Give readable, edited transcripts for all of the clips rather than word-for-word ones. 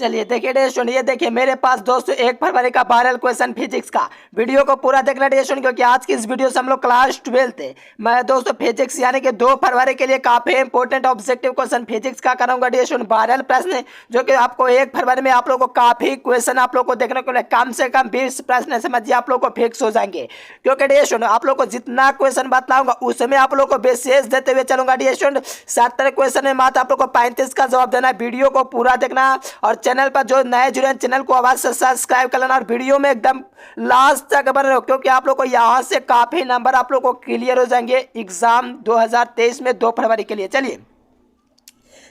चलिए देखिए dear student, ये देखिए मेरे पास दोस्तों 1 फरवरी का वायरल क्वेश्चन फिजिक्स का वीडियो को पूरा देखना डियर स्टूडेंट, क्योंकि आज की इस वीडियो से हम लोग क्लास 12 थे। मैं दोस्तों फिजिक्स यानी कि 2 फरवरी के लिए काफी इंपॉर्टेंट ऑब्जेक्टिव क्वेश्चन फिजिक्स का कराऊंगा डियर स्टूडेंट। वायरल प्रश्न जो कि आपको 1 फरवरी में आप लोग को काफी क्वेश्चन आप लोग को देखने को मिले, कम से कम 20 प्रश्न समझिए आप लोग को फिक्स हो जाएंगे। क्योंकि डियर स्टूडेंट आप लोग को जितना क्वेश्चन बताऊंगा उसमें आप लोग को विशेष देते हुए चलूंगा डियर स्टूडेंट। 70 क्वेश्चन में मात्र आप लोग को 35 का जवाब देना है। वीडियो को पूरा देखना और चैनल पर जो नए जुड़े हैं चैनल को आवाज से सब्सक्राइब कर लेना और वीडियो में एकदम लास्ट तक बने रहो, क्योंकि आप लोग को यहां से काफी नंबर आप लोग को क्लियर हो जाएंगे एग्जाम 2023 में 2 फरवरी के लिए। चलिए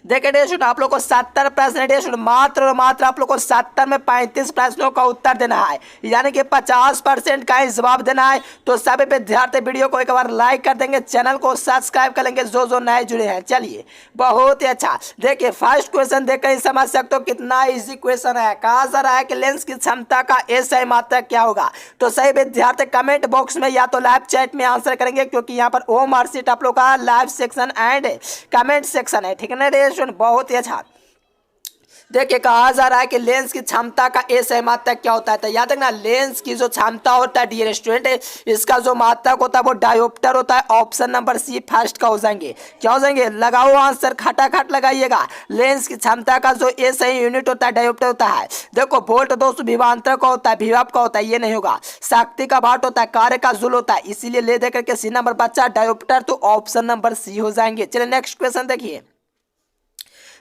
देखिए डियर स्टूडेंट, आप लोग को 70 प्रश्न डियर स्टूडेंट, मात्र और मात्र आप लोग को 70 में 35 प्रश्नों का उत्तर देना है, यानी कि 50% का ही जवाब देना है। तो सभी विद्यार्थी वीडियो को एक बार लाइक कर देंगे, चैनल को सब्सक्राइब कर लेंगे जो नए जुड़े हैं। चलिए बहुत ही अच्छा, देखिए फर्स्ट क्वेश्चन देखकर ही समझ सकते हो कितना इजी क्वेश्चन है। कहा जा रहा है कि लेंस की क्षमता का SI मात्रक क्या होगा। तो सही विद्यार्थी कमेंट बॉक्स में या तो लाइव चैट में आंसर करेंगे, क्योंकि यहाँ पर ओ मार्कशीट आप लोग का live section and comment section है, ठीक है ना। बहुत ही अच्छा, देखिए कहा जा रहा है कि लेंस की क्षमता का SI मात्रक क्या होता है। तो याद रखना लेंस की जो क्षमता होता है डियर स्टूडेंट, इसका जो मात्रक होता है वो डायोप्टर होता है। ऑप्शन नंबर सी फर्स्ट का हो जाएंगे। क्या हो जाएंगे, लगाओ आंसर, खटाखट लगाइएगा। लेंस की क्षमता का जो SI यूनिट होता है डायोप्टर होता है। देखो वोल्ट दोस्तों विभवांतर का होता है, विभव का होता है, ये नहीं होगा। शक्ति का वाट होता है, कार्य का जूल होता है, इसीलिए ले देकर के सी नंबर बच्चा डायोप्टर, तो ऑप्शन नंबर सी हो जाएंगे। चलिए नेक्स्ट क्वेश्चन देखिए।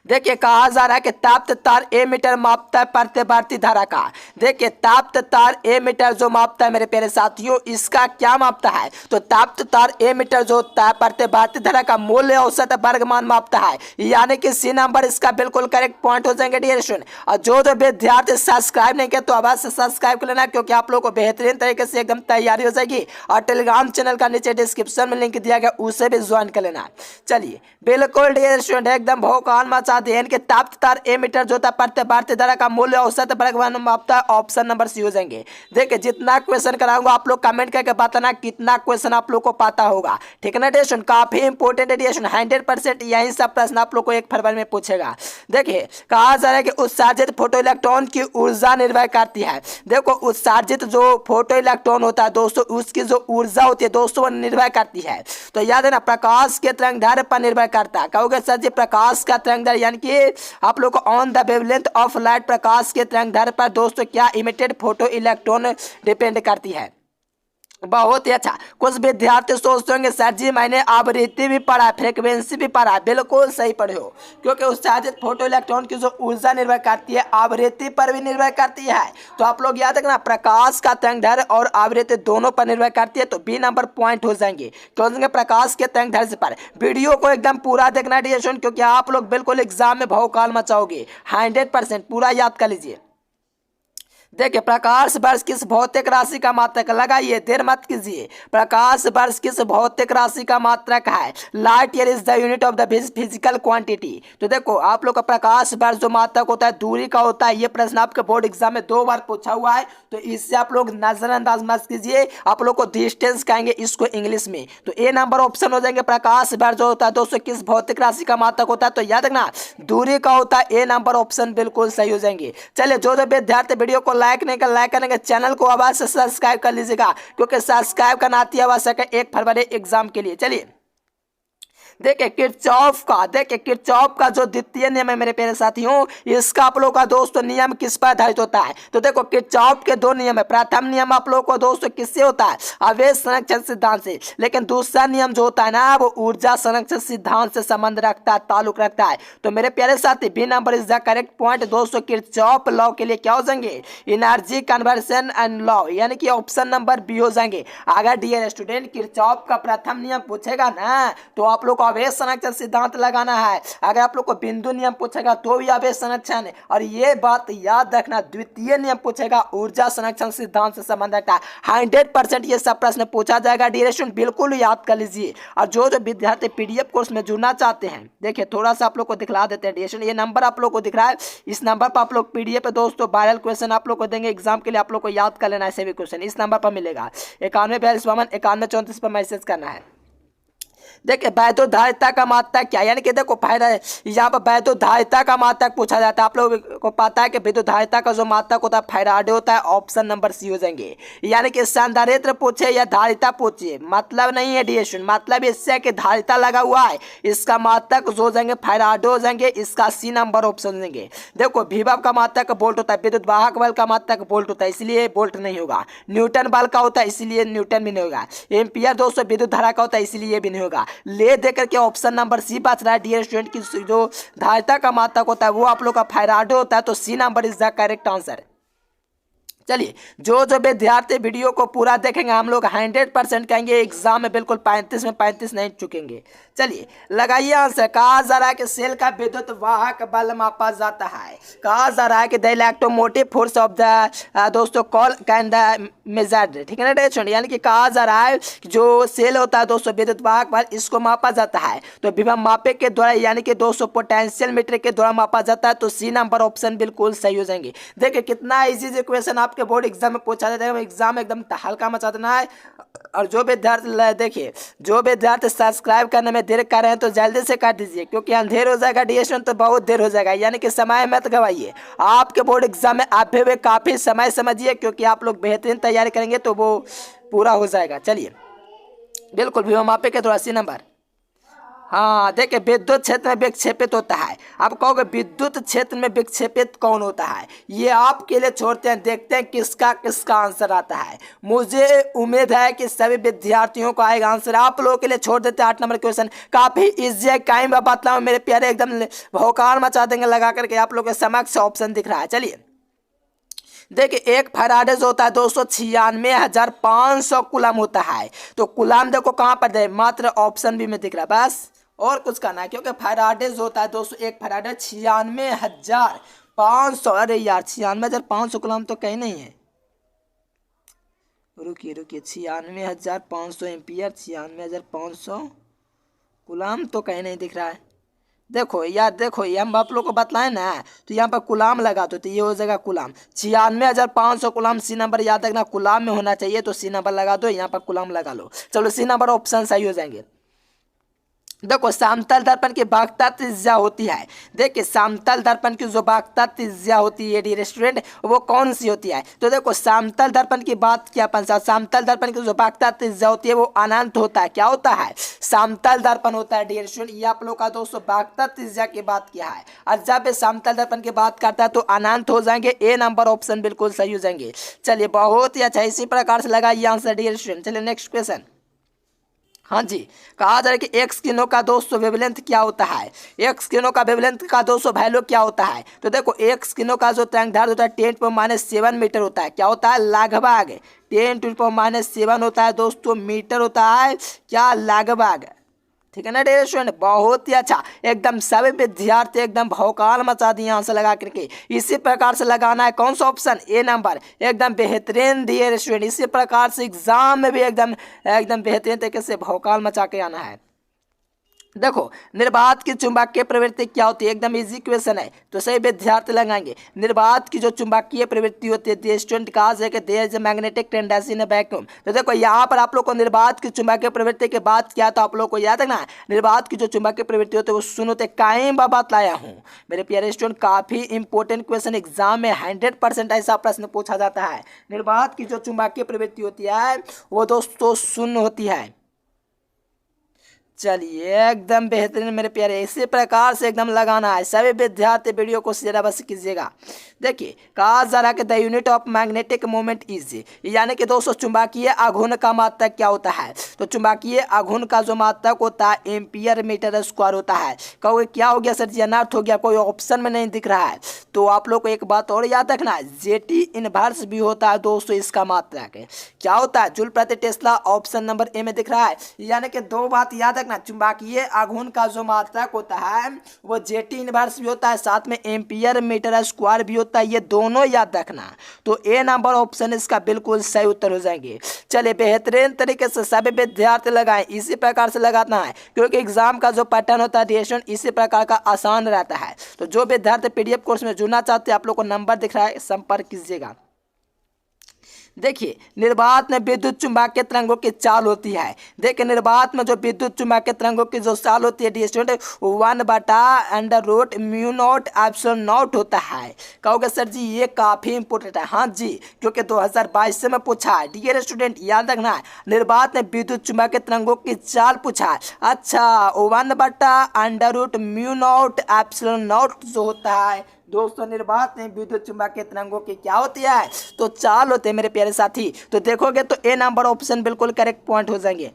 देखिए कहा जा रहा है कि ताप्त तार एमीटर मापता है प्रतिवर्ती धारा का। देखिए ताप्त तार एमीटर जो मापता है मेरे प्यारे साथियों, इसका क्या मापता है। तो ताप्त तार एमीटर जो होता है प्रतिवर्ती धारा का मूल्य औसत वर्गमान मापता है, यानी कि सी नंबर इसका बिल्कुल करेक्ट पॉइंट हो जाएंगे डियर स्टूडेंट। और जो विद्यार्थी सब्सक्राइब नहीं किया तो अवश्य सब्सक्राइब कर लेना, क्योंकि आप लोग को बेहतरीन तरीके से एकदम तैयारी हो जाएगी। और टेलीग्राम चैनल का नीचे डिस्क्रिप्शन में लिंक दिया गया, उसे भी ज्वाइन कर लेना। चलिए बिल्कुल डियर स्टूडेंट एकदम भौकाल मचा दें कि ताप्त तार एमीटर जो होता है प्रतिवर्ती धारा का मूल्य औसत वर्गमान मापता है। ऑप्शन नंबर सी हो जाएंगे। देखिए जितना क्वेश्चन कराऊंगा आप लोग कमेंट करके बताना कितना क्वेश्चन आप लोग को पता होगा, ठीक है ना डियर। काफी इंपोर्टेंट है 100% यही सब प्रश्न आप लोग को 1 फरवरी में पूछेगा। देखिए कहा जा रहा है कि उत्सर्जित फोटो इलेक्ट्रॉन की ऊर्जा निर्भर करती है। देखो उत्सर्जित जो फोटो इलेक्ट्रॉन होता है दोस्तों, उसकी जो ऊर्जा होती है दोस्तों वो निर्भर करती है। तो याद है ना, प्रकाश के तरंगदैर्घ्य पर निर्भर करता है। कहोगे सर जी प्रकाश का तरंगदैर्घ्य यानी कि आप लोग को on the wavelength of light, प्रकाश के तरंगदैर्घ्य पर दोस्तों क्या इमिटेड फोटो इलेक्ट्रॉन डिपेंड करती है। बहुत ही अच्छा, कुछ विद्यार्थी सोचते होंगे सर जी मैंने आवृत्ति भी पढ़ा, फ्रीक्वेंसी भी पढ़ा। बिल्कुल सही पढ़े हो, क्योंकि उत्सर्जित फोटो इलेक्ट्रॉन की जो ऊर्जा निर्भर करती है आवृत्ति पर भी निर्भर करती है। तो आप लोग याद रखना प्रकाश का तरंगदैर्घ्य और आवृत्ति दोनों पर निर्भर करती है, तो बी नंबर पॉइंट हो जाएंगे। तो प्रकाश के तरंगदैर्घ्य पर। वीडियो को एकदम पूरा देखना डियर स्टूडेंट, क्योंकि आप लोग बिल्कुल एग्जाम में भौकाल मचाओगे। 100% पूरा याद कर लीजिए। देखिए प्रकाश वर्ष किस भौतिक राशि का मात्रक, लगाइए देर मत कीजिए। प्रकाश वर्ष किस भौतिक राशि का मात्रक है। Light year is the unit of the physical quantity. तो देखो आप लोग का प्रकाश वर्ष जो मात्रक होता है दूरी का होता है। ये प्रश्न आपके बोर्ड एग्जाम में 2 बार पूछा हुआ है, तो इससे आप लोग नजरअंदाज मत कीजिए। आप लोग को डिस्टेंस कहेंगे इसको इंग्लिश में, तो ए नंबर ऑप्शन हो जाएंगे। प्रकाश वर्ष जो होता है दोस्तों किस भौतिक राशि का मात्रक होता है, तो याद रखना दूरी का होता है। ए नंबर ऑप्शन बिल्कुल सही हो जाएंगे। चलिए जो विद्यार्थी वीडियो को लाइक नहीं कर, लाइक करने के चैनल को आवाज से सब्सक्राइब कर लीजिएगा, क्योंकि सब्सक्राइब करना अति आवश्यक है 1 फरवरी एग्जाम के लिए। चलिए देखिए किरचॉफ का जो द्वितीय नियम है मेरे प्यारे साथियों, इसका आप लोगों का दोस्तों नियम किस पर आधारित होता है। तो देखो किरचॉफ के 2 नियम है। प्रथम नियम आप लोगों को दोस्तों किससे होता है, आवेश संरक्षण सिद्धांत से। लेकिन दूसरा नियम जो होता है ना वो ऊर्जा संरक्षण सिद्धांत से संबंध रखता है, ताल्लुक रखता है। तो मेरे प्यारे साथी B number is the correct point दोस्तों। किरचॉफ लॉ के लिए क्या हो जाएंगे, एनर्जी कन्वर्सन एंड लॉ, यानी कि ऑप्शन नंबर बी हो जाएंगे। अगर डियर स्टूडेंट किरचॉफ का प्रथम नियम पूछेगा ना तो आप लोग आवेश संरक्षण सिद्धांत लगाना है। अगर आप लोग को बिंदु नियम पूछेगा तो भी आवेश संरक्षण, और ये बात याद रखना द्वितीय नियम पूछेगा ऊर्जा संरक्षण सिद्धांत से संबंध रखता है। 100% ये सब प्रश्न पूछा जाएगा डियर स्टूडेंट, बिल्कुल याद कर लीजिए। और जो विद्यार्थी PDF कोर्स में जुड़ना चाहते हैं, देखिए थोड़ा सा आप लोग को दिखला देते हैं डियर स्टूडेंट। ये नंबर आप लोग को दिख रहा है, इस नंबर पर आप लोग PDF पे दोस्तों वायरल क्वेश्चन आप लोग को देंगे एग्जाम के लिए। आप लोग को याद कर लेना है सभी क्वेश्चन, इस नंबर पर मिलेगा 91 42 52 91 34 पर मैसेज करना है। देखिए वैधोधारिता का मात्रक क्या, यानी कि देखो फायदा है यहाँ पर वैधोधारिता का मात्रक पूछा जाता है। आप लोगों को पता है कि वैधोधारिता का जो मात्रक होता है फैराडे होता है। ऑप्शन नंबर सी हो जाएंगे। यानी कि संधारित्र पूछे या धारिता पूछे मतलब नहीं है डिएशन, मतलब इससे कि धारिता लगा हुआ है, इसका मात्रक जो हो जाएंगे फैराडे हो जाएंगे। इसका सी नंबर ऑप्शन देंगे। देखो विभव का मात्रक वोल्ट होता है, विद्युत वाहक बल का मात्रक वोल्ट होता है, इसलिए वोल्ट नहीं होगा। न्यूटन बल का होता है, इसलिए न्यूटन भी नहीं होगा। एम्पियर दोस्तों विद्युत धारा का होता है, इसलिए भी नहीं होगा। ले देकर के ऑप्शन नंबर सी बच रहा है डियर स्टूडेंट की जो धारिता का मात्रक होता है वो आप लोग का फैराडे होता है। तो C number is the correct answer. चलिए जो विद्यार्थी वीडियो को पूरा देखेंगे हम लोग 100% कहेंगे एग्जाम में बिल्कुल 35 में 35 नहीं चुकेंगे। चलिए लगाइए आंसर। कहा जा रहा है कि सेल का विद्युत वाहक बल मापा जाता है। कहा जा रहा है कि the electromotive force of the दोस्तों कॉल कैन द मेजर्ड, ठीक है ना। यानी कि कहा जा रहा है कि जो सेल होता है दोस्तों विद्युत वाहक बल इसको मापा जाता है। तो विभव मापे के द्वारा यानी कि दोस्तों पोटेंशियल मीटर के द्वारा मापा जाता है। तो सी नंबर ऑप्शन बिल्कुल सही हो जाएंगे। देखिए कितना इजी क्वेश्चन आपके बोर्ड एग्जाम में पूछा जाता है। एग्जाम में एकदम हल्का मचा देना है। और जो विद्यार्थी देखिए जो विद्यार्थी सब्सक्राइब करने में देर कर रहे हैं तो जल्दी से कर दीजिए, क्योंकि अंधेर हो जाएगा डिएशन तो बहुत देर हो जाएगा। यानी कि समय मत गवाइए। आपके बोर्ड एग्जाम में अभी भी काफी समय समझिए, क्योंकि आप लोग बेहतरीन तैयारी करेंगे तो वो पूरा हो जाएगा। चलिए बिल्कुल विभव मापे के 83 नंबर। हाँ देखिए विद्युत क्षेत्र में विक्षेपित होता है। आप कहोगे विद्युत क्षेत्र में विक्षेपित कौन होता है, ये आपके लिए छोड़ते हैं, देखते हैं किसका आंसर आता है। मुझे उम्मीद है कि सभी विद्यार्थियों को आएगा आंसर। आप लोगों के लिए छोड़ देते हैं 8 नंबर क्वेश्चन। काफी इजी है, कहीं मैं बतलाऊं मेरे प्यारे एकदम भौकाल मचा देंगे लगा करके। आप लोगों के समक्ष ऑप्शन दिख रहा है। चलिए देखिए एक फैराडे जो होता है 296,500 कूलम होता है। तो कूलम देखो कहाँ पर दे, मात्र ऑप्शन बी में दिख रहा है, बस और कुछ करना है। क्योंकि फैराडे जो होता है दोस्तों एक फैराडे 96,500। अरे यार 96,500 कूलम तो कहीं नहीं है। रुकिए 96,500 एम्पियर 96,500 कूलम तो कहीं नहीं दिख रहा है। देखो यार देखो ये हम आप लोग को बतलाएं ना, तो यहाँ पर गुलाम लगा दो तो ये हो जाएगा गुलाम। 96,500 गुलाम सी नंबर याद रखना, गुलाम में होना चाहिए। तो सी नंबर लगा दो, यहाँ पर गुलाम लगा लो। चलो सी नंबर ऑप्शन सही हो जाएंगे। देखो समतल दर्पण की वाक्ता त्रिज्या होती है। देखिए समतल दर्पण की जो वाक्ता त्रिज्या होती है डियर स्टूडेंट वो कौन सी होती है। तो देखो समतल दर्पण की बात क्या पंसा, समतल दर्पण की जो वाक्ता त्रिज्या होती है वो अनंत होता है। क्या होता है, समतल दर्पण होता है डियर स्टूडेंट। ये आप लोग का दोस्तों वाक्ता त्रिज्या की बात किया है, और जब समतल दर्पण की बात करता है तो अनंत हो जाएंगे। ए नंबर ऑप्शन बिल्कुल सही हो जाएंगे। चलिए बहुत ही अच्छा, इसी प्रकार से लगाइए आंसर डियर स्टूडेंट। चलिए नेक्स्ट क्वेश्चन। हाँ जी, कहा जा रहा है कि एक्स किरणों का दोस्तों वेवलेंथ क्या होता है। एक्स किरणों का वेवलेंथ का दोस्तों वैल्यू क्या होता है। तो देखो एक्स किरणों का जो तरंगदैर्घ्य होता है 10⁻⁷ मीटर होता है। क्या होता है, लगभग 10⁻⁷ होता है दोस्तों, मीटर होता है क्या, लगभग। ठीक है ना डियर स्टूडेंट, बहुत ही अच्छा। एकदम सभी विद्यार्थी एकदम भौकाल मचा दिए आंसर लगा करके। इसी प्रकार से लगाना है कौन सा ऑप्शन, ए नंबर, एकदम बेहतरीन डियर स्टूडेंट। इसी प्रकार से एग्जाम में भी एकदम बेहतरीन तरीके से भौकाल मचा के आना है। देखो निर्वात की चुंबकीय प्रवृत्ति क्या होती है, एकदम इजी क्वेश्चन है तो सही विद्यार्थी लगाएंगे। निर्वात की जो चुंबकीय प्रवृत्ति होती है स्टूडेंट कहा है कि there is a magnetic tendency in a vacuum. तो देखो यहाँ पर आप लोग को निर्वात की चुंबकीय प्रवृत्ति के बात किया तो आप लोग को याद रखना निर्वात की जो चुंबकीय प्रवृत्ति होती है वो सुनते कहीं बात लाया हूँ मेरे प्यारे स्टूडेंट। काफी इंपॉर्टेंट क्वेश्चन, एग्जाम में 100% ऐसा प्रश्न पूछा जाता है। निर्वात की जो चुंबकीय प्रवृत्ति होती है वो दोस्तों शून्य होती है। चलिए एकदम बेहतरीन मेरे प्यारे, इसी प्रकार से एकदम लगाना है। सभी विद्यार्थी वीडियो को शेयर अवश्य कीजिएगा। देखिए कहा जा रहा है कि the unit of magnetic moment is, यानी कि दोस्तों चुंबकीय आघूर्ण का मात्रक क्या होता है। तो चुंबकीय आघूर्ण का जो मात्रक होता है एम्पियर मीटर स्क्वायर होता है। कहोगे क्या हो गया सर जी, अनर्थ हो गया, कोई ऑप्शन में नहीं दिख रहा है। तो आप लोग को एक बात और याद रखना है, जेटी इनवर्स भी होता है दोस्तों, इसका मात्रक क्या होता है, जूल प्रति टेस्ला। ऑप्शन नंबर ए में दिख रहा है। यानी कि दो बात याद रखना, चुंबकीय आघूर्ण का जो मात्रक होता है वो जेटी इनवर्स भी होता है, साथ में एम्पियर मीटर स्क्वायर भी होता है, ये दोनों याद रखना। तो ए नंबर ऑप्शन इसका बिल्कुल सही उत्तर हो जाएंगे। चलिए बेहतरीन तरीके से सभी विद्यार्थी लगाएं, इसी प्रकार से लगाना है क्योंकि एग्जाम का जो पैटर्न होता है डिएशन इसी प्रकार का आसान रहता है। तो जो विद्यार्थी पीडीएफ कोर्स में जुड़ना चाहते हैं आप लोग को नंबर दिख रहा है, संपर्क कीजिएगा। देखिए निर्वात में विद्युत चुम्बकीय तरंगों की चाल होती है। देखिए निर्वात में जो विद्युत चुम्बकीय तरंगों की जो चाल होती है डिस्टेंट 1/√μ0 होता है। कहोगे सर जी ये काफी इंपोर्टेंट है। हाँ जी, क्योंकि 2022 से में पूछा है। डियर स्टूडेंट याद रखना है, निर्वात में विद्युत चुम्बकीय तरंगों की चाल पूछा है। अच्छा 1/√μ0 जो होता है दोस्तों निर्वात में विद्युत चुम्बकीय तरंगों की क्या होती है, तो चाल होते हैं मेरे प्यारे साथी। तो देखोगे तो ए नंबर ऑप्शन बिल्कुल करेक्ट पॉइंट हो जाएंगे।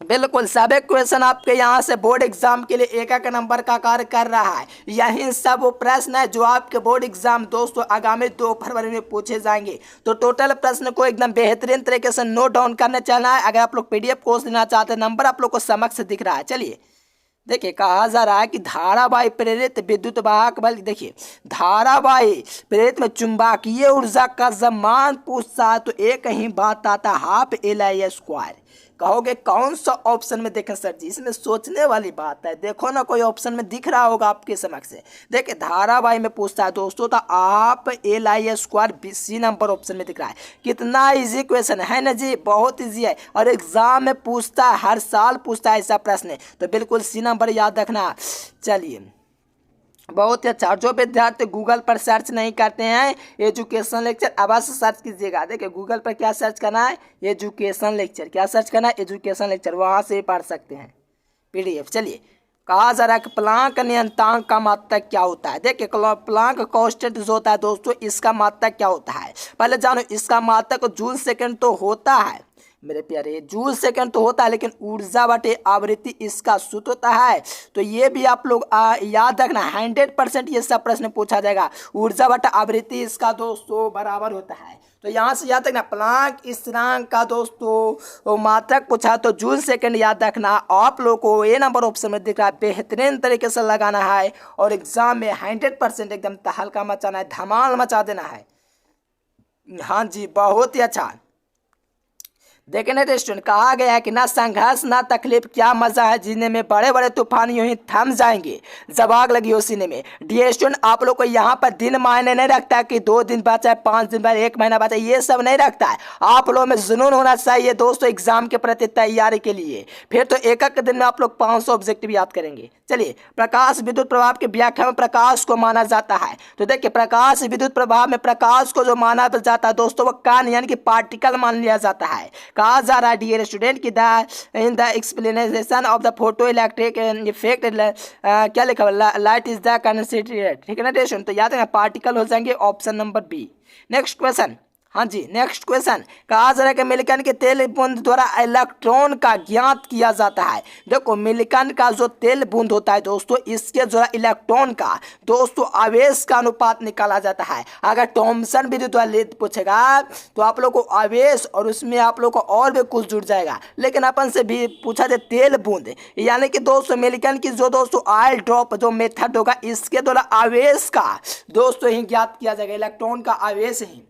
बिल्कुल सभी क्वेश्चन आपके यहाँ से बोर्ड एग्जाम के लिए एक नंबर का कार्य कर रहा है। यही सब वो प्रश्न है जो आपके बोर्ड एग्जाम दोस्तों आगामी 2 फरवरी में पूछे जाएंगे। तो टोटल प्रश्न को एकदम बेहतरीन तरीके से नोट डाउन करने चलना है। अगर आप लोग पीडीएफ कोर्स लेना चाहते हैं नंबर आप लोग को समक्ष दिख रहा है। चलिए देखिए कहा जा रहा है कि धारावाही प्रेरित विद्युत वाहक बल, देखिए धारावाही प्रेरित में चुंबकीय ऊर्जा का जब मान पूछता है तो एक ही बात आता है ½ LI²। कहोगे कौन सा ऑप्शन में देखें सर जी, इसमें सोचने वाली बात है। देखो ना कोई ऑप्शन में दिख रहा होगा आपके समक्ष से। देखिए धारावाही में पूछता है दोस्तों तो आप LI² सी नंबर ऑप्शन में दिख रहा है। कितना इजी क्वेश्चन है ना जी, बहुत इजी है और एग्जाम में पूछता है, हर साल पूछता है ऐसा प्रश्न। तो बिल्कुल सी नंबर याद रखना। चलिए बहुत ही अच्छा। जो विद्यार्थी गूगल पर सर्च नहीं करते हैं एजुकेशन लेक्चर अवश्य सर्च कीजिएगा। देखिए गूगल पर क्या सर्च करना है, एजुकेशन लेक्चर। क्या सर्च करना है, एजुकेशन लेक्चर, वहाँ से पढ़ सकते हैं पीडीएफ। चलिए कहा जा रहा है कि प्लांक नियतांक का मात्रक क्या होता है। देखिए प्लांक कांस्टेंट जो होता है दोस्तों इसका मात्रक क्या होता है, पहले जानो इसका मात्रक जूल सेकेंड तो होता है मेरे प्यारे, जूल सेकंड तो होता है, लेकिन ऊर्जा बटे आवृत्ति इसका सूत्र होता है। तो ये भी आप लोग याद रखना 100% ये सब प्रश्न पूछा जाएगा। ऊर्जा बटा आवृत्ति इसका दोस्तों बराबर होता है। तो यहाँ से याद रखना प्लांक स्थिरांक का दोस्तों मात्रक पूछा तो जूल सेकंड याद रखना। आप लोग को ए नंबर ऑप्शन में दिख रहा है, बेहतरीन तरीके से लगाना है और एग्जाम में 100% एकदम तहलका मचाना है, धमाल मचा देना है। हाँ जी बहुत ही अच्छा। देखने रेस्टोरेंट कहा गया है कि ना संघर्ष ना तकलीफ क्या मजा है जीने में, बड़े बड़े तूफान यूं ही थम जाएंगे जब आग लगी हो सीने में। डियर स्टूडेंट आप लोग को यहाँ पर दिन मायने नहीं रखता है कि 2 दिन बचा है, 5 दिन बाद, 1 महीना बचा है, ये सब नहीं रखता है। आप लोगों में जुनून होना चाहिए दोस्तों एग्जाम के प्रति तैयारी के लिए। फिर तो एक दिन में आप लोग 500 ऑब्जेक्टिव याद करेंगे। चलिए प्रकाश विद्युत प्रभाव की व्याख्या में प्रकाश को माना जाता है। तो देखिए प्रकाश विद्युत प्रभाव में प्रकाश को जो माना जाता है दोस्तों वो कण यानी कि पार्टिकल मान लिया जाता है। कहा जा रहा है डियर स्टूडेंट कि in the explanation of the photo electric effect क्या लिखा हुआ लाइट इज द कंसिडरेट, ठीक है ना स्टूडेंट। तो याद है पार्टिकल हो जाएंगे option number B. Next question, हाँ जी नेक्स्ट क्वेश्चन कहा जा रहा है कि मिलिकन के तेल बूंद द्वारा इलेक्ट्रॉन का ज्ञात किया जाता है। देखो मिलिकन का जो तेल बूंद होता है दोस्तों इसके द्वारा इलेक्ट्रॉन का दोस्तों आवेश का अनुपात निकाला जाता है। अगर थॉमसन विधि द्वारा पूछेगा तो आप लोग को आवेश और उसमें आप लोग को और भी कुछ जुड़ जाएगा, लेकिन अपन से भी पूछा जाए तेल बूंद यानी कि दोस्तों मिलिकन की जो दोस्तों ऑयल ड्रॉप जो मेथड होगा इसके द्वारा आवेश का दोस्तों ही ज्ञात किया जाएगा, इलेक्ट्रॉन का आवेश ही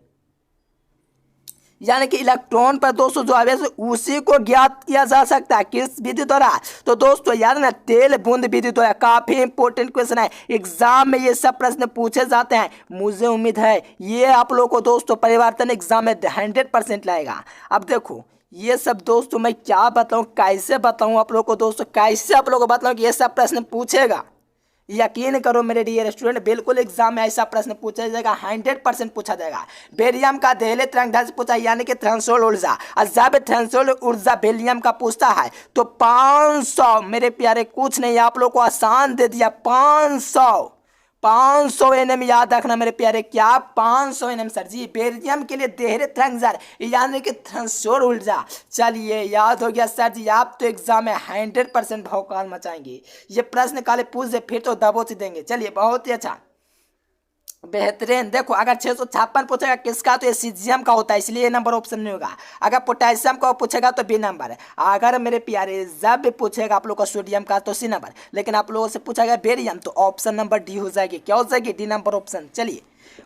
यानी कि इलेक्ट्रॉन पर दोस्तों जो आवेश उसी को ज्ञात किया जा सकता है किस विधि द्वारा। तो दोस्तों याद ना तेल बूंद विधि द्वारा। काफी इंपॉर्टेंट क्वेश्चन है, एग्जाम में ये सब प्रश्न पूछे जाते हैं। मुझे उम्मीद है ये आप लोगों को दोस्तों परिवर्तन एग्जाम में 100% लाएगा। अब देखो ये सब दोस्तों मैं क्या बताऊं, कैसे बताऊं आप लोग को दोस्तों, कैसे आप लोग को बताऊं कि ये सब प्रश्न पूछेगा। यकीन करो मेरे डियर स्टूडेंट बिल्कुल एग्जाम में ऐसा प्रश्न पूछा जाएगा, 100% पूछा जाएगा। बेरियम का दहले तरंगदैर्घ्य से पूछा यानी कि थ्रेशोल्ड ऊर्जा, और जब थ्रेशोल्ड ऊर्जा बेरियम का पूछता है तो 500 मेरे प्यारे कुछ नहीं आप लोग को आसान दे दिया 500 एनएम याद रखना मेरे प्यारे। क्या 500 एनएम सर जी बेरियम के लिए देहरे तरंगदैर्घ्य यानी कि थ्रेशोल्ड ऊर्जा। चलिए याद हो गया सर जी, आप तो एग्जाम में 100% भौकाल मचाएंगे। ये प्रश्न काले पूछ दे फिर तो दबोच देंगे। चलिए बहुत ही अच्छा बेहतरीन। देखो अगर 656 पूछेगा किसका तो ये सीजियम का होता है इसलिए नंबर ऑप्शन नहीं होगा। अगर पोटेशियम का पूछेगा तो बी नंबर है। अगर मेरे प्यारे जब भी पूछेगा आप लोग का सोडियम का तो सी नंबर, लेकिन आप लोगों से पूछा गया बेरियम तो ऑप्शन नंबर डी हो जाएगी। क्या हो जाएगी, डी नंबर ऑप्शन। चलिए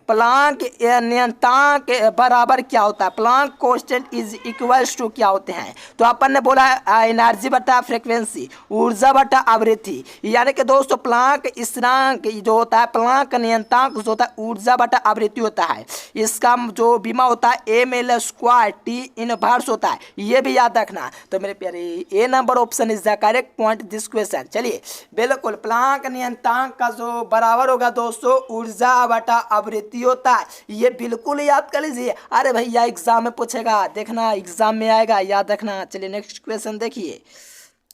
प्लांक नियतांक बराबर क्या होता है, Planck constant is equals to क्या होते हैं, तो अपन ने बोला एनर्जी बटा फ्रीक्वेंसी, ऊर्जा बटा आवृत्ति, यानी कि दोस्तों प्लांक स्थिरांक जो होता है, प्लांक नियतांक जो होता है ऊर्जा बटा आवृत्ति होता है, इसका जो बीमा होता है ml स्क्वायर टी इनवर्स होता है, ये भी याद रखना। तो मेरे प्यारे A number option is the correct point this question. चलिए बिल्कुल प्लांक नियतांक का जो बराबर होगा दोस्तों ऊर्जा बटा आवृत्ति होता है, ये बिल्कुल याद कर लीजिए। अरे भैया एग्जाम में पूछेगा, देखना एग्जाम में आएगा, याद रखना। चलिए नेक्स्ट क्वेश्चन देखिए।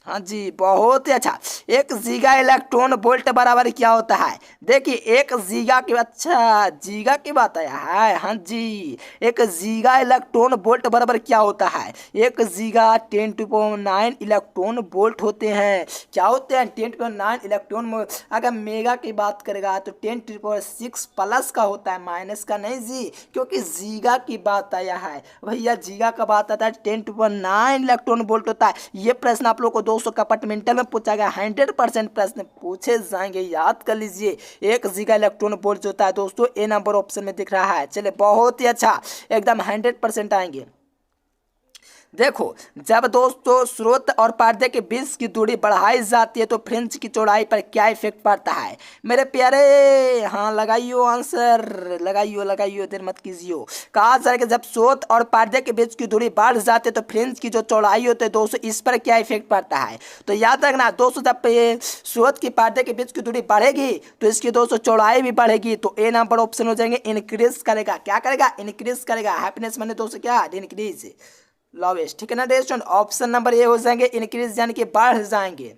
हाँ जी बहुत ही अच्छा। एक जीगा इलेक्ट्रॉन वोल्ट बराबर क्या होता है, देखिए एक जीगा की, अच्छा जीगा की बात है, हाँ जी एक जीगा इलेक्ट्रॉन वोल्ट बराबर क्या होता है, एक जीगा 10⁹ इलेक्ट्रॉन वोल्ट होते हैं। क्या होते हैं 10⁹ इलेक्ट्रॉन वोल्ट। अगर मेगा की बात करेगा तो 10⁶ प्लस का होता है, माइनस का नहीं जी, क्योंकि जीगा की बात आया है भैया, जीगा का बात आता है 10⁹ इलेक्ट्रॉन वोल्ट होता है। ये प्रश्न आप लोग को दोस्तों कपार्टमेंटल में पूछा गया, 100% प्रश्न पूछे जाएंगे, याद कर लीजिए। एक जीगा इलेक्ट्रॉन वोल्ट जो होता है दोस्तों ए नंबर ऑप्शन में दिख रहा है। चलिए बहुत ही अच्छा, एकदम 100% आएंगे। देखो जब दोस्तों स्रोत और पर्दे के बीच की दूरी बढ़ाई जाती है तो फ्रिंज की चौड़ाई पर क्या इफेक्ट पड़ता है मेरे प्यारे, हाँ लगाइयो आंसर, लगाइयो देर मत कीजिए। कहा जाए कि जब स्रोत और पर्दे के बीच की दूरी बढ़ जाती है तो फ्रिंज की जो चौड़ाई होती है दोस्तों इस पर क्या इफेक्ट पड़ता है। तो याद रखना दोस्तों, जब ये स्रोत की पर्दे के बीच की दूरी बढ़ेगी तो इसकी दोस्तों चौड़ाई भी बढ़ेगी, तो ए नंबर ऑप्शन हो जाएंगे इंक्रीज करेगा। क्या करेगा, इंक्रीज करेगा। हैप्पीनेस मैंने दोस्तों क्या, इंक्रीज लॉवेस्ट, ठीक है ना रेस्टोरेंट। ऑप्शन नंबर ए हो जाएंगे इंक्रीज, यानी कि बढ़ जाएंगे।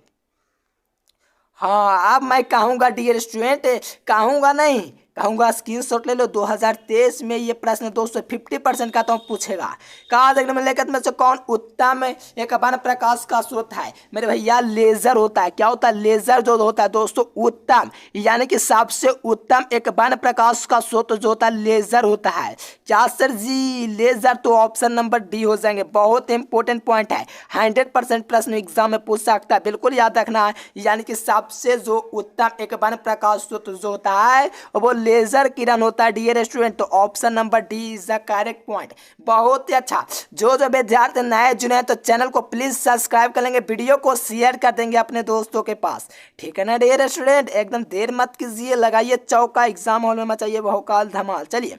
हाँ अब मैं कहूँगा डियर स्टूडेंट, कहूँगा नहीं कहूँगा, स्क्रीनशॉट ले लो। 2023 में ये प्रश्न दोस्तों 50% का तो पूछेगा। कहा देखने में लेकर में से कौन उत्तम एक वन प्रकाश का स्रोत है मेरे भैया, लेजर होता है। क्या होता है, लेजर जो होता है दोस्तों उत्तम, यानी कि सबसे उत्तम एक वन प्रकाश का स्रोत जो होता है लेजर होता है। क्या सर जी, लेजर, तो ऑप्शन नंबर डी हो जाएंगे। बहुत इंपॉर्टेंट पॉइंट है, 100% प्रश्न एग्जाम में पूछ सकता है, बिल्कुल याद रखना है। यानी कि सबसे जो उत्तम एक वन प्रकाश स्रोत जो होता है वो लेजर किरण होता है डियर स्टूडेंट। तो option number D is the correct point. बहुत ही अच्छा। जो विद्यार्थी नए जुड़े हैं तो चैनल को प्लीज सब्सक्राइब कर लेंगे, वीडियो को शेयर कर देंगे अपने दोस्तों के पास, ठीक है ना डियर स्टूडेंट। एकदम देर मत कीजिए, लगाइए चौका, एग्जाम हॉल में मचाइए बहुकाल धमाल। चलिए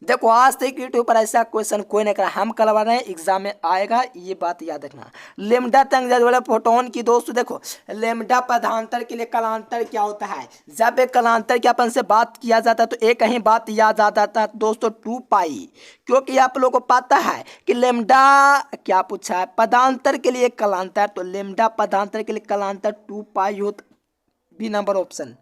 देखो आज तक यूट्यूब पर ऐसा क्वेश्चन कोई नहीं करा, हम करवा रहे हैं, एग्जाम में आएगा, ये बात याद रखना। लेमडा तंग वाले फोटोन की दोस्तों देखो, लेमडा पदांतर के लिए कलांतर क्या होता है। जब एक कलांतर के अपन से बात किया जाता है तो एक ही बात याद आ जाता है दोस्तों 2 पाई, क्योंकि आप लोगों को पता है कि लेमडा क्या पूछा है, पदांतर के लिए कलांतर, तो लेमडा पदांतर के लिए कलांतर 2 पाई होता, बी नंबर ऑप्शन।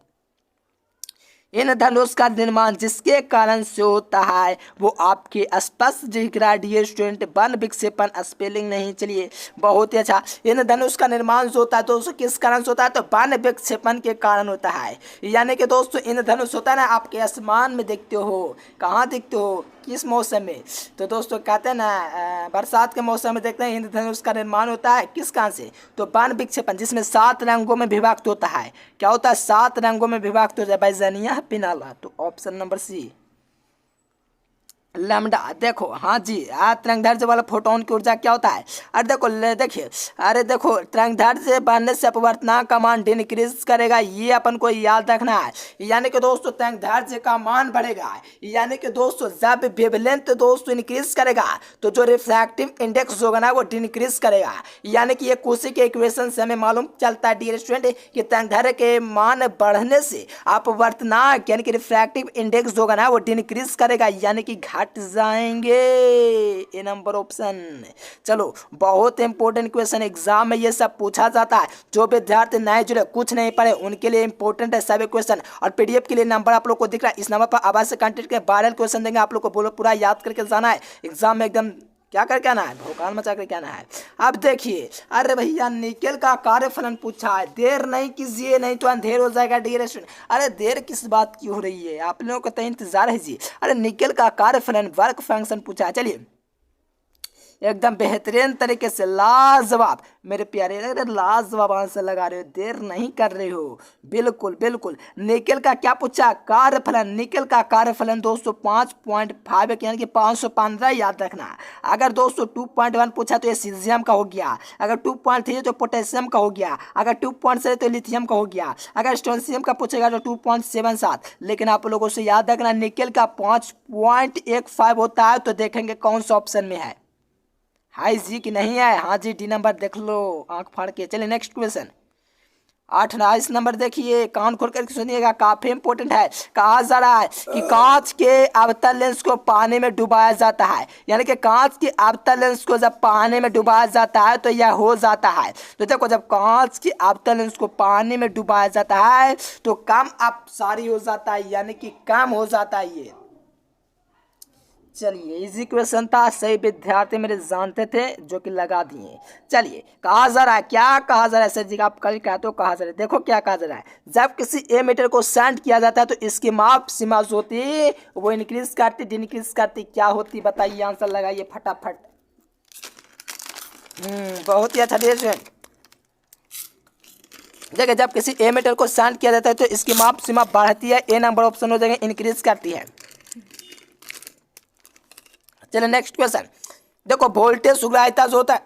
इन धनुष का निर्माण जिसके कारण से होता है वो आपके स्पष्ट दिख रहा है डियर स्टूडेंट, वन विक्षेपण, स्पेलिंग नहीं। चलिए बहुत ही अच्छा। इन धनुष का निर्माण जो होता है दोस्तों किस कारण से होता है, तो वन विक्षेपण के कारण होता है। यानी कि दोस्तों इन धनुष होता है ना, आपके आसमान में देखते हो, कहाँ देखते हो, किस मौसम में, तो दोस्तों कहते हैं ना बरसात के मौसम में देखते हैं इंद्रधनुष का निर्माण होता है किस कारण से, तो बाण विक्षेपण, जिसमें 7 रंगों में विभक्त होता है। क्या होता है, 7 रंगों में विभक्त होता है, बैजनिया पिनाला। तो ऑप्शन नंबर सी लैम्डा। देखो हाँ जी, तरंगधर्ष वाला फोटोन की ऊर्जा क्या होता है, अरे देखो देखिए, अरे देखो तरंगधर्ष से बढ़ने से अपवर्तनांक का मान डिक्रीज करेगा, ये अपन को याद रखना है। यानी कि दोस्तों तरंगधर्ष का मान बढ़ेगा, यानी कि दोस्तों जब वेवलेंथ दोस्तों इंक्रीज करेगा तो जो रिफ्रैक्टिव इंडेक्स होगा ना वो डिक्रीज करेगा। यानी कि ये कुशी के इक्वेशन से हमें मालूम चलता है डियर स्टूडेंट कि तरंगधर्ष के मान बढ़ने से अपवर्तनांक यानी कि रिफ्रैक्टिव इंडेक्स होगा ना वो डिक्रीज करेगा, यानी कि घट जाएंगे। ए नंबर ऑप्शन। चलो बहुत इंपॉर्टेंट क्वेश्चन, एग्जाम में ये सब पूछा जाता है। जो विद्यार्थी नए जुड़े कुछ नहीं पढ़े उनके लिए इंपॉर्टेंट है सभी क्वेश्चन। और पीडीएफ के लिए नंबर आप लोग को दिख रहा है, इस नंबर पर आवाज से कांटेक्ट के वायरल क्वेश्चन देंगे, आप लोग को बोलो पूरा याद करके जाना है, एग्जाम में एकदम क्या करके आना है, भोकाल मचा करके आना है। अब देखिए, अरे भैया निकेल का कार्यफलन पूछा है, देर नहीं कीजिए नहीं तो अंधेर हो जाएगा डियर स्टूडेंट। अरे देर किस बात की हो रही है, आप लोगों को तो इंतजार है जी। अरे निकेल का कार्यफलन वर्क फंक्शन पूछा है। चलिए एकदम बेहतरीन तरीके से लाजवाब मेरे प्यारे, लाजवाब आंसर लगा रहे हो, देर नहीं कर रहे हो। बिल्कुल बिल्कुल। निकेल का क्या पूछा, कार्यफलन। निकेल का कार्यफलन दोस्तों 5.5 यानी कि 515 याद रखना। अगर दोस्तों 2.1 पूछा तो ये सीजियम का हो गया, अगर 2.3 तो पोटेशियम का हो गया, अगर 2.7 तो लिथियम का हो गया, अगर स्ट्रोंशियम का पूछेगा तो 2.77। लेकिन आप लोगों से याद रखना निकेल का 5.15 होता है। तो देखेंगे कौन सा ऑप्शन में है, हाई जी की नहीं है। हाँ जी, डी नंबर देख लो आंख फाड़ के। चलिए नेक्स्ट क्वेश्चन 28 नंबर देखिए, कान खोल कर सुनिएगा, काफी इंपॉर्टेंट है। कहा जा रहा है कि कांच के अवतल लेंस को पानी में डुबाया जाता है, यानी कि कांच के अवतल लेंस को जब पानी में डुबाया जाता है तो यह हो जाता है। तो देखो जब कांच के अवतल लेंस को पानी में डुबाया जाता है तो कम अपसारी हो जाता है, यानी कि कम हो जाता है ये। चलिए इजी क्वेश्चन था, सही विद्यार्थी मेरे जानते थे जो कि लगा दिए। चलिए कहा जा रहा है, क्या कहा जा रहा है सर जी, आप कल कहते हो कहा जा रहा है। देखो क्या कहा जा रहा है, जब किसी एमीटर को सेंड किया जाता है तो इसकी माप सीमा जो होती है वो इंक्रीज करती डिक्रीज करती, क्या होती बताइए, आंसर लगाइए फटाफट। बहुत ही अच्छा डिसीजन। देखिए जब किसी एमीटर को सेंड किया जाता है तो इसकी माप सीमा बढ़ती है, ए नंबर ऑप्शन हो जाएगा, इंक्रीज करती है। चलिए नेक्स्ट क्वेश्चन देखो, वोल्टेज सुग्राह्यता जो होता है,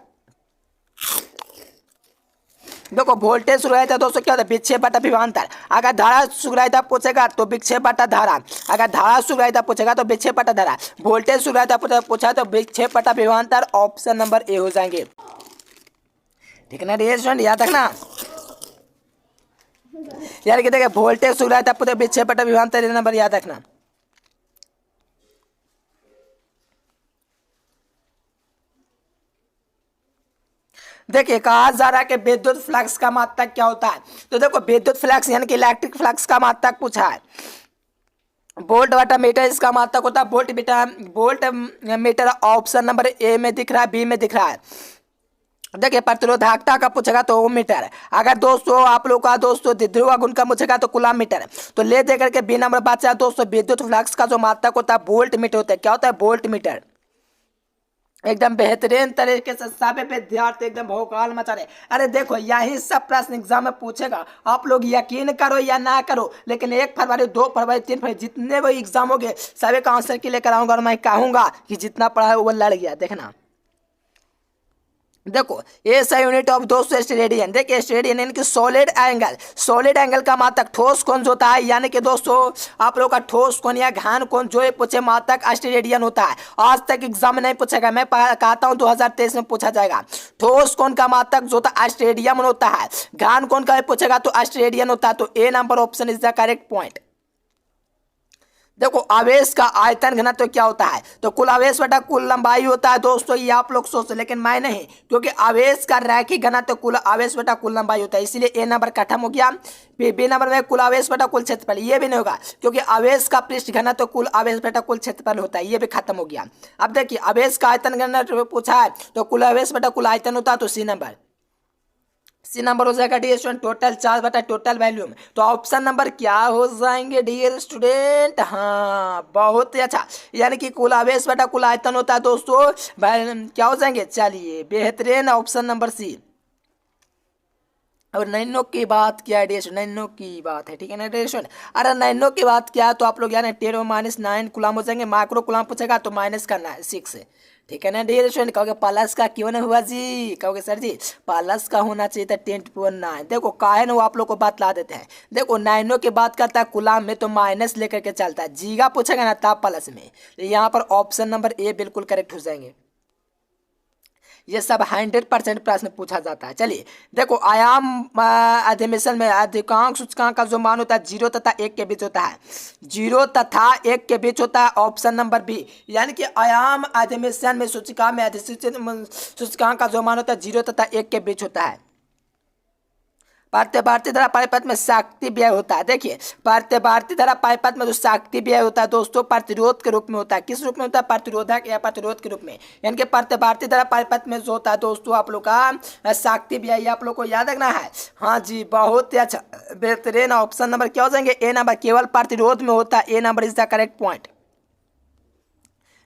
देखो वोल्टेज सुग्राह्यता दोस्तों क्या होता है, विक्षेप बटा विभवांतर। अगर धारा सुग्राह्यता पूछेगा तो विक्षेप बटा धारा, अगर धारा सुग्राह्यता पूछेगा तो विक्षेप बटा धारा। वोल्टेज सुग्राह्यता पूछा तो विक्षेप बटा विभवांतर, ऑप्शन नंबर ए हो जाएंगे। ठीक है ना डियर स्टूडेंट, याद रखना यार कि देखिए वोल्टेज सुग्राह्यता पूछे विक्षेप बटा विभवांतर, ये नंबर याद रखना। देखिए कहा जा रहा है कि विद्युत फ्लक्स का मात्रक क्या होता है। तो देखो विद्युत फ्लक्स यानी कि इलेक्ट्रिक फ्लक्स का मात्रक पूछा है, वोल्ट बटा मीटर इसका मात्रक होता है, volt meter, option number A में दिख रहा है, बी में दिख रहा है। देखिए प्रतिरोधकता का पूछेगा तो ओम मीटर, अगर दोस्तों आप लोग का दोस्तों ध्रुव गुण का पूछेगा तो कूलम मीटर। तो ले दे करके बी नंबर बचा दोस्तों, विद्युत फ्लक्स का जो मात्रक होता है वोल्ट मीटर होता है, क्या होता है वोल्ट मीटर। एकदम बेहतरीन तरीके से सभी विद्यार्थी एकदम भौकाल मचा रहे। अरे देखो यही सब प्रश्न एग्जाम में पूछेगा, आप लोग यकीन करो या ना करो, लेकिन 1 फरवरी 2 फरवरी 3 फरवरी जितने भी एग्जाम होंगे सभी का आंसर के लेकर आऊंगा और मैं कहूंगा कि जितना पढ़ा है वो लड़ गया। देखना देखो ऐसा यूनिट ऑफ दोस्तों स्टेरेडियन। देखिए स्टेरेडियन यानी कि सॉलिड एंगल, सॉलिड एंगल का मात्रक ठोस कोण होता है, यानी कि दोस्तों आप लोग का ठोस कोण या घन कोण जो है पूछे मात्रक स्टेरेडियन होता है। आज तक एग्जाम में नहीं पूछेगा, मैं कहता हूं 2023 में पूछा जाएगा। ठोस कोण का मात्रक जो होता है स्टेरेडियन होता है, घन कोण का पूछेगा तो स्टेरेडियन होता है। तो A number option is the correct point. देखो आवेश का आयतन घनत्व क्या होता है, तो कुल आवेश बटा कुल लंबाई होता है दोस्तों, ये आप लोग सोच, लेकिन मैं नहीं, क्योंकि आवेश का रैखिक घनत्व कुल आवेश बटा कुल लंबाई होता है, इसलिए ए नंबर खत्म हो गया। बी नंबर में कुल आवेश बटा कुल क्षेत्रफल, ये भी नहीं होगा क्योंकि आवेश का पृष्ठ घनत्व कुल आवेश बटा कुल क्षेत्रफल होता है, ये भी खत्म हो गया। अब देखिए आवेश का आयतन घनत्व पूछा है तो कुल आवेश बटा कुल आयतन होता है, तो सी नंबर हो जाएगा डियर स्टूडेंट, टोटल चार्ज बटा टोटल वॉल्यूम। तो ऑप्शन नंबर क्या हो जाएंगे डियर स्टूडेंट, हाँ बहुत ही अच्छा, यानी कि कुल आवेश बटा कुल आयतन होता है दोस्तों, क्या हो जाएंगे, चलिए बेहतरीन ऑप्शन नंबर सी। और नैनो की बात क्या है डियर स्टूडेंट, नैनो की बात है, ठीक है ना डियर स्टूडेंट। अरे नैनो की बात क्या है तो आप लोग यानी 10⁻⁹ कूलम हो जाएंगे, माइक्रो कूलम पूछेगा तो माइनस करना है 6, ठीक है ना डियर स्टूडेंट। कहोगे प्लस का क्यों नहीं हुआ जी, कहोगे सर जी प्लस का होना चाहिए था 10⁹। देखो काहे ना वो आप लोग को बात ला देते हैं। देखो नैनो की बात करता है कूलम में तो माइनस लेकर के चलता है, जीगा पूछेगा ना तब प्लस में, तो यहाँ पर ऑप्शन नंबर ए बिल्कुल करेक्ट हो जाएंगे। ये सब 100% प्रश्न पूछा जाता है। चलिए देखो आयाम अधिवेशन में अधिकांश सूचकांक का जो मान होता है 0 तथा 1 के बीच होता है, 0 तथा 1 के बीच होता है, ऑप्शन नंबर बी। यानी कि आयाम अधिवेशन में सूचकांक में सूचकांक का जो मान होता है 0 तथा 1 के बीच होता है। प्रत्यवार्ती धारा पाइपथ में शक्ति व्यय होता है। देखिए प्रत्यवार्ती धारा पाइपथ में जो शक्ति व्यय होता है दोस्तों प्रतिरोध के रूप में होता है, किस रूप में होता है, प्रतिरोधक या प्रतिरोध के रूप में। यानी कि प्रत्यवार्ती धारा पाइपथ में जो होता है दोस्तों आप लोग का शक्ति व्यय आप लोग को याद रखना है। हाँ जी बहुत ही अच्छा बेहतरीन, ऑप्शन नंबर क्या हो जाएंगे, ए नंबर, केवल प्रतिरोध में होता है, A number is the correct point.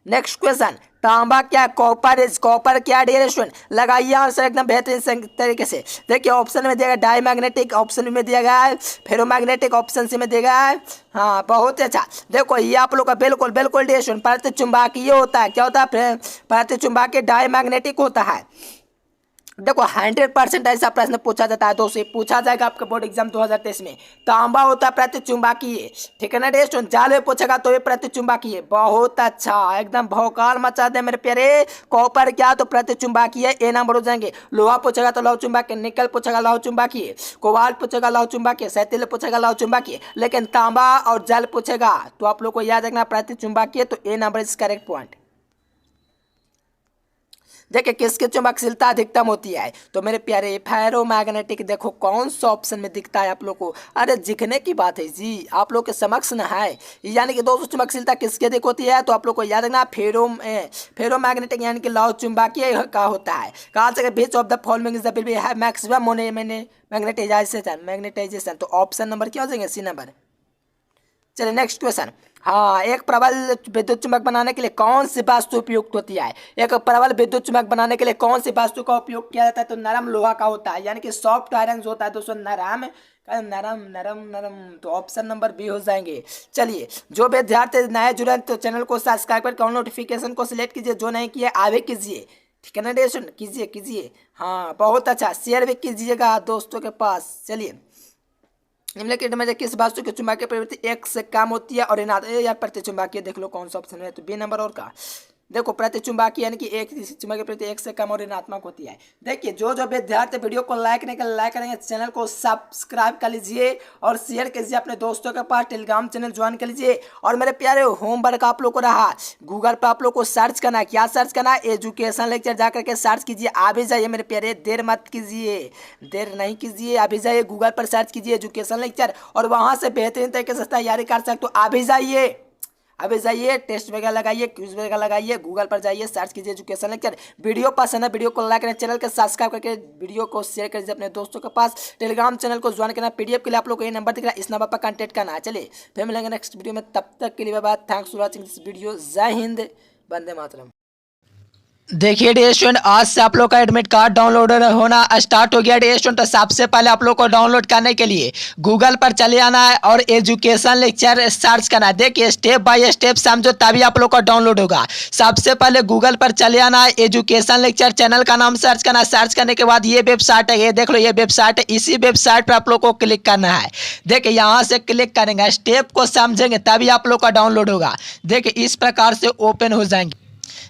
Next question, तांबा क्या कॉपर इज, कॉपर क्या डियर स्टूडेंट, लगाइए आंसर एकदम बेहतरीन तरीके से। देखिए ऑप्शन में दिया गया डाई मैग्नेटिक, ऑप्शन में दिया गया है फेरोमैग्नेटिक, ऑप्शन सी में दिया गया है। हाँ बहुत अच्छा, देखो ये आप लोग का बिल्कुल बिल्कुल डियर स्टूडेंट प्रतिचुंबकीय होता है। क्या होता है? प्रतिचुंबकीय डाई मैग्नेटिक होता है। देखो 100% ऐसा प्रश्न पूछा जाता है दोस्तों, पूछा जाएगा आपके बोर्ड एग्जाम 2023 में। तांबा होता है प्रतिचुंबकीय, ठीक है ना दोस्तों। जाल में पूछेगा तो ये प्रतिचुंबकीय, बहुत अच्छा एकदम भौकाल मचा दे मेरे प्यारे। कॉपर क्या तो प्रतिचुंबकीय, ए नंबर हो जाएंगे। लोहा पूछेगा तो लौह चुंबकीय, निकल पूछेगा लौह चुंबकीय, कोबाल्ट पूछेगा लौह चुंबकीय, सैतिल पूछेगा लौह चुंबकीय, लेकिन तांबा और जल पूछेगा तो आप लोग को याद रखना प्रतिचुंबकीय, तो A number is correct point. देखिए किसकी चुंबकशीलता अधिकतम होती है, तो मेरे प्यारे फेरोमैग्नेटिक। देखो कौन सा ऑप्शन में दिखता है आप लोग को, अरे दिखने की बात है जी, आप लोग के समक्ष न है। यानी कि दोस्तों चुंबकशीलता किसकी अधिक होती है, तो आप लोग को याद रखना फेरोमैग्नेटिक यानी कि लौह चुंबकीय का होता है। कहा से which of the following is the will be maximum magnetization, तो ऑप्शन नंबर क्या हो जाएंगे, सी नंबर। चलिए नेक्स्ट क्वेश्चन, हाँ एक प्रबल विद्युत चुंबक बनाने के लिए कौन सी वस्तु उपयुक्त होती है। एक प्रबल विद्युत चुंबक बनाने के लिए कौन सी वस्तु का उपयोग किया जाता है, तो नरम लोहा का होता है, यानी कि सॉफ्ट आयरन जो होता है दोस्तों, नरम नरम नरम नरम, तो ऑप्शन नंबर बी हो जाएंगे। चलिए जो विद्यार्थी नए जुड़े तो चैनल को सब्सक्राइब कर ऑल नोटिफिकेशन को सिलेक्ट कीजिए, जो नहीं किए आगे कीजिए, ठीक है ना डेशन, कीजिए कीजिए। हाँ बहुत अच्छा, शेयर भी कीजिएगा दोस्तों के पास। चलिए निम्नलिखित में किस वस्तु की चुंबकीय प्रवृत्ति एक से कम होती है और यार प्रतिचुंबकीय, देख लो कौन सा ऑप्शन है, तो बी नंबर और का। देखो प्रतिचुंबकीय यानी कि एक चुंबकीय प्रवृत्ति एक से कम और ऋणात्मक होती है। देखिए जो जो विद्यार्थी वीडियो को लाइक नहीं कर लाइक करेंगे, चैनल को सब्सक्राइब कर लीजिए और शेयर कीजिए अपने दोस्तों के पास, टेलीग्राम चैनल ज्वाइन कर लीजिए। और मेरे प्यारे होमवर्क आप लोग को रहा, गूगल पर आप लोग को सर्च करना है, क्या सर्च करना है, एजुकेशन लेक्चर जाकर के सर्च कीजिए, आ भी जाइए मेरे प्यारे, देर मत कीजिए, देर नहीं कीजिए, अभी जाइए गूगल पर सर्च कीजिए एजुकेशन लेक्चर, और वहाँ से बेहतरीन तरीके से तैयारी कर सकते हो। अभी जाइए, अभी जाइए टेस्ट वगैरह लगाइए, क्विज वगैरह लगाइए, गूगल पर जाइए सर्च कीजिए एजुकेशन लेक्चर। वीडियो पसंद है वीडियो को लाइक करें, चैनल को सब्सक्राइब करके वीडियो को शेयर कर दीजिए अपने दोस्तों के पास, टेलीग्राम चैनल को ज्वाइन करना। पीडीएफ के लिए आप लोग को ये नंबर दिख रहा है, इस नंबर पर कॉन्टैक्ट करना है। चलिए फिर मिलेंगे नेक्स्ट वीडियो में, तब तक के लिए bye, thanks for watching this video. जय हिंद, वंदे मातरम। देखिए डियर स्टूडेंट, आज से आप लोग का एडमिट कार्ड डाउनलोड होना स्टार्ट हो गया डियर स्टूडेंट। तो सबसे पहले आप लोग को डाउनलोड करने के लिए गूगल पर चले आना है और एजुकेशन लेक्चर सर्च करना है। देखिए स्टेप बाय स्टेप समझो तभी आप लोग का डाउनलोड होगा। सबसे पहले गूगल पर चले आना है, एजुकेशन लेक्चर चैनल का नाम सर्च करना है। सर्च करने के बाद ये वेबसाइट है, ये देख लो ये वेबसाइट है, इसी वेबसाइट पर आप लोग को क्लिक करना है। देखिए यहाँ से क्लिक करेंगे, स्टेप को समझेंगे तभी आप लोग का डाउनलोड होगा। देखिए इस प्रकार से ओपन हो जाएंगे।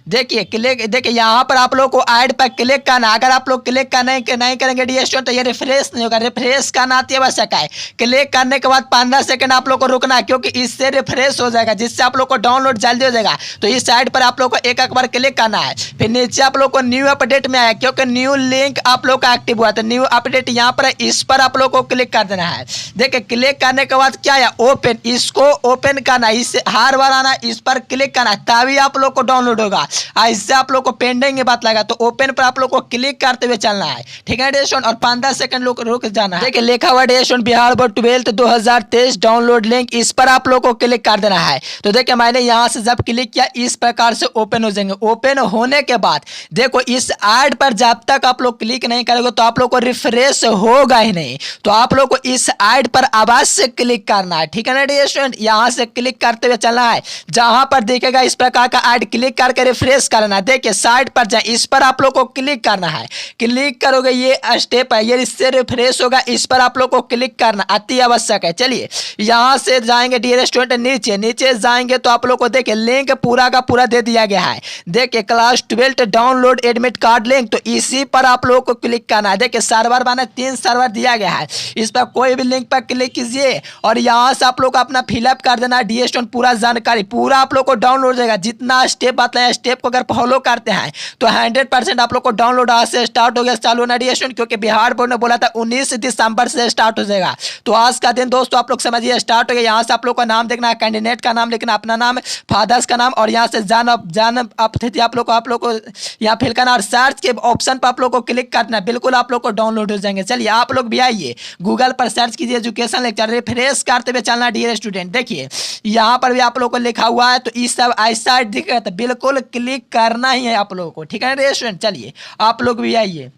देखिए क्लिक, देखिए यहाँ पर आप लोग को ऐड पर क्लिक करना। अगर आप लोग क्लिक करने नहीं करेंगे डियर स्टूडेंट तो ये रिफ्रेश नहीं होगा, रिफ्रेश करना अति आवश्यक है। क्लिक करने के बाद 15 सेकंड आप लोग को रुकना है, क्योंकि इससे रिफ्रेश हो जाएगा, जिससे आप लोग को डाउनलोड जल्दी हो जाएगा। तो इस साइड पर आप लोग को एक बार क्लिक करना है। फिर नीचे आप लोग को न्यू अपडेट में आया, क्योंकि न्यू लिंक आप लोग का एक्टिव हुआ, तो न्यू अपडेट यहाँ पर इस पर आप लोग को क्लिक कर देना है। देखिए क्लिक करने के बाद क्या है, ओपन, इसको ओपन करना, इससे हर बार आना, इस पर क्लिक करना, तभी आप लोग को डाउनलोड होगा। इससे आप लोग को पेंडिंग में बात लगा, तो ओपन पर आप लोग को क्लिक करते हुए चलना है, ठीक है डेशन, और 15 सेकंड लोग रुक जाना है। देखिए लिखा हुआ डेशन Bihar board 12th 2023 download link, इस पर आप लोग को क्लिक कर देना है। तो देखिए मैंने यहां से जब क्लिक किया इस प्रकार से ओपन हो जाएंगे। ओपन होने के बाद देखो इस ऐड पर जब तक आप लोग क्लिक नहीं करोगे तो आप लोग को रिफ्रेश होगा ही नहीं। तो आप लोग को इस ऐड पर अवश्य क्लिक करना है, ठीक है ना डेशन। यहां से क्लिक करते हुए चलना है, जहां पर देखेगा इस प्रकार का ऐड, क्लिक करके रिफ्रेश करना। देखिए साइड पर जाए, इस पर आप लोग को क्लिक करना है। क्लिक करोगे ये स्टेप है, ये इससे रिफ्रेश होगा, इस पर आप लोग को क्लिक करना अति आवश्यक है। चलिए यहां से जाएंगे डियर स्टूडेंट, नीचे नीचे जाएंगे तो आप लोग को देखिए लिंक पूरा का पूरा दे दिया गया है। देखिए class 12 download admit card link, तो इसी पर आप लोग को क्लिक करना है। देखिए सर्वर बना, 3 सर्वर दिया गया है, इस पर कोई भी लिंक पर क्लिक कीजिए और यहां से आप लोग को अपना फिलअप कर देना है डियर स्टूडेंट, पूरा जानकारी पूरा आप लोग को डाउनलोड हो जाएगा। जितना स्टेप बताया हैं स्टेप को अगर फॉलो करते हैं तो 100% आप लोग को डाउनलोड आज से स्टार्ट हो गया, चालू होना डिएशन, क्योंकि बिहार बोर्ड ने बोला था 19 दिसंबर से स्टार्ट हो जाएगा। तो आज का दिन दोस्तों आप लोग समझिए स्टार्ट हो गया। यहाँ से आप लोग का नाम देखना है, कैंडिडेट का नाम लिखना, अपना नाम, फादर्स का नाम, और यहाँ से जन्म तिथि आप लोग को यहाँ फिल करना और सर्च के ऑप्शन पर आप लोग को क्लिक करना, बिल्कुल आप लोग को डाउनलोड हो जाएंगे। चलिए आप लोग भी आइए गूगल पर सर्च कीजिए एजुकेशन लेक्चर, रिफ्रेश करते हुए चलना डियर स्टूडेंट। देखिए यहाँ पर भी आप लोग को लिखा हुआ है, तो इस सब ऐसा दिख रहा है, बिल्कुल क्लिक करना ही है आप लोगों को, ठीक है ना स्टूडेंट। चलिए आप लोग भी आइए।